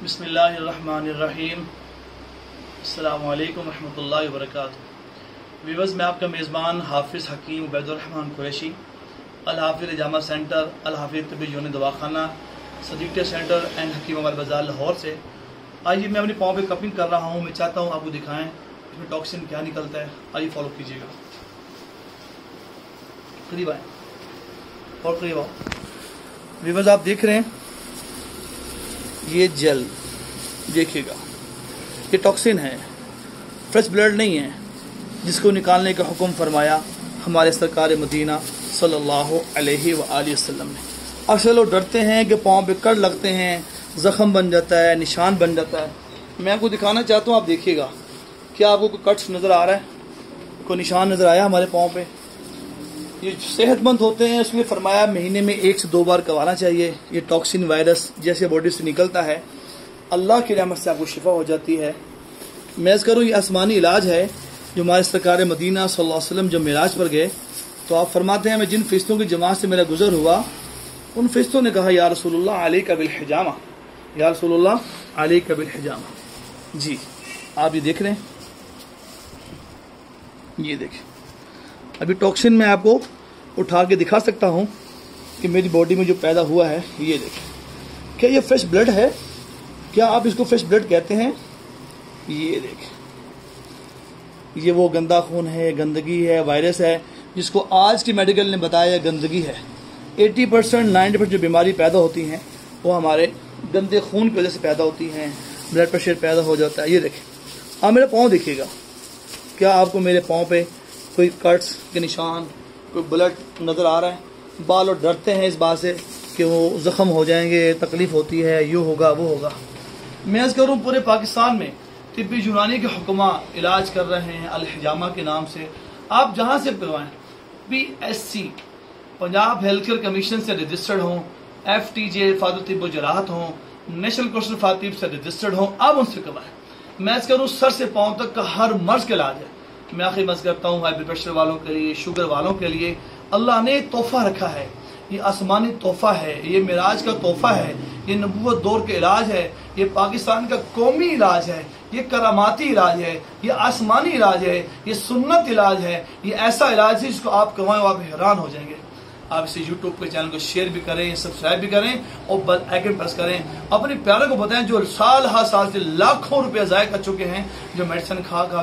बिस्मिल्लाहिर्रहमानिर्रहीम। अस्सलामु अलैकुम रहमतुल्लाहि व बरकातुहू। व्यूअर्स, मैं आपका मेज़बान हाफिज़ हकीम उबैदुर रहमान कुरैशी, अल हाफिज़ जामा सेंटर, अल हाफिज़ तिब्बी यूनानी दवाखाना, सदीक़ सेंटर एंड हकीमाबाद बाज़ार लाहौर से। आइए, मैं अपने पाँव पे कपिंग कर रहा हूँ। मैं चाहता हूँ आपको दिखाएं इसमें टॉक्सिन क्या निकलता है। आइए फॉलो कीजिएगा। करीब आए और करीब आओ। व्यूअर्स, आप देख रहे हैं ये जेल, देखिएगा ये टॉक्सिन है, फ्रेश ब्लड नहीं है, जिसको निकालने का हुक्म फरमाया हमारे सरकार मदीना सल्लल्लाहु अलैहि वसल्लम ने। अक्सर लोग डरते हैं कि पाँव पे कट लगते हैं, ज़ख़म बन जाता है, निशान बन जाता है। मैं आपको दिखाना चाहता हूँ, आप देखिएगा। क्या आपको कोई कट्स नज़र आ रहा है, कोई निशान नज़र आया हमारे पाँव पे? ये सेहतमंद होते हैं, इसलिए फरमाया महीने में 1 से 2 बार करवाना चाहिए। ये टॉक्सिन वायरस जैसे बॉडी से निकलता है, अल्लाह की रहमत से आपको शिफा हो जाती है। मैं करूँ, ये आसमानी इलाज है जो हमारे सरकार मदीना सल्लल्लाहु अलैहि वसल्लम जब मेराज पर गए तो आप फरमाते हैं, मैं जिन फरिश्तों की जमात से मेरा गुजर हुआ, उन फरिश्तों ने कहा, या रसूलुल्लाह अलैका बिल हिजामा, या रसूलुल्लाह अलैका बिल हिजामा। जी, आप ये देख रहे हैं, ये देखें। अभी टॉक्सिन मैं आपको उठा के दिखा सकता हूँ कि मेरी बॉडी में जो पैदा हुआ है। ये देखें, क्या ये फ्रेश ब्लड है? क्या आप इसको फ्रेश ब्लड कहते हैं? ये देखें, ये वो गंदा खून है, गंदगी है, वायरस है, जिसको आज की मेडिकल ने बताया गंदगी है। 80% 90% जो बीमारी पैदा होती हैं वो हमारे गंदे खून की वजह से पैदा होती हैं। ब्लड प्रेशर पैदा हो जाता है। ये देखें, आप मेरे पाँव देखिएगा। क्या आपको मेरे पाँव पे कोई कट्स के निशान, कोई ब्लड नज़र आ रहा है? बाल और डरते हैं इस बात से कि वो ज़ख़म हो जाएंगे, तकलीफ़ होती है, ये होगा वो होगा। मैं अर्ज़ करूँ, पूरे पाकिस्तान में तिब्बी यूनानी के हुक्मा इलाज कर रहे हैं अल हिजामा के नाम से। आप जहाँ से करवाएं, PSC Punjab health care commission से रजिस्टर्ड हों, FTJ फादर तिब्बो जराहत हों, नेशनल कौंसिल फॉर तिब से रजिस्टर्ड हों, आप उनसे करवाएं। मैं अर्ज़ करूँ, सर से पाँव तक का हर मर्ज का इलाज है। मैं आखिर मर्ज करता हूँ, हाई ब्लड प्रेशर वालों के लिए, शुगर वालों के लिए अल्लाह ने तोहफा रखा है। ये आसमानी तोहफा है, ये मिराज का तोहफा है, ये नबूवत दौर के इलाज है, ये पाकिस्तान का कौमी इलाज है, ये करामाती इलाज है, ये आसमानी इलाज है, ये सुन्नत इलाज है। ये ऐसा इलाज है जिसको आप करवाएं आप हैरान हो जाएंगे। आप इसे यूट्यूब के चैनल को शेयर भी करें, सब्सक्राइब भी करें और बेल आइकन प्रेस करें। अपने प्यारों को बताएं जो साल हर साल से लाखों रुपए ज़ाया कर चुके हैं, जो मेडिसिन खा खा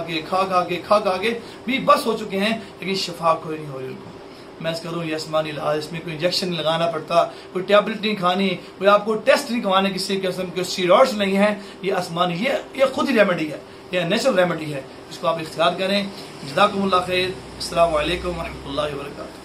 के भी बस हो चुके हैं, लेकिन शिफा कोई नहीं हो रही उनको। मैं करूँ, ये आसमानी इलाज, इसमें कोई इंजेक्शन नहीं लगाना पड़ता, कोई टैबलेट नहीं खानी, कोई आपको टेस्ट नहीं करवाने, किसी किस्म के स्टीरॉइड्स नहीं है। ये आसमानी, ये खुद ही रेमेडी है, ये नेचुरल रेमेडी है। इसको आप इख्तियार करें। जज़ाकुमुल्लाह खैर। अस्सलामु अलैकुम व रहमतुल्लाहि व बरकातुहू।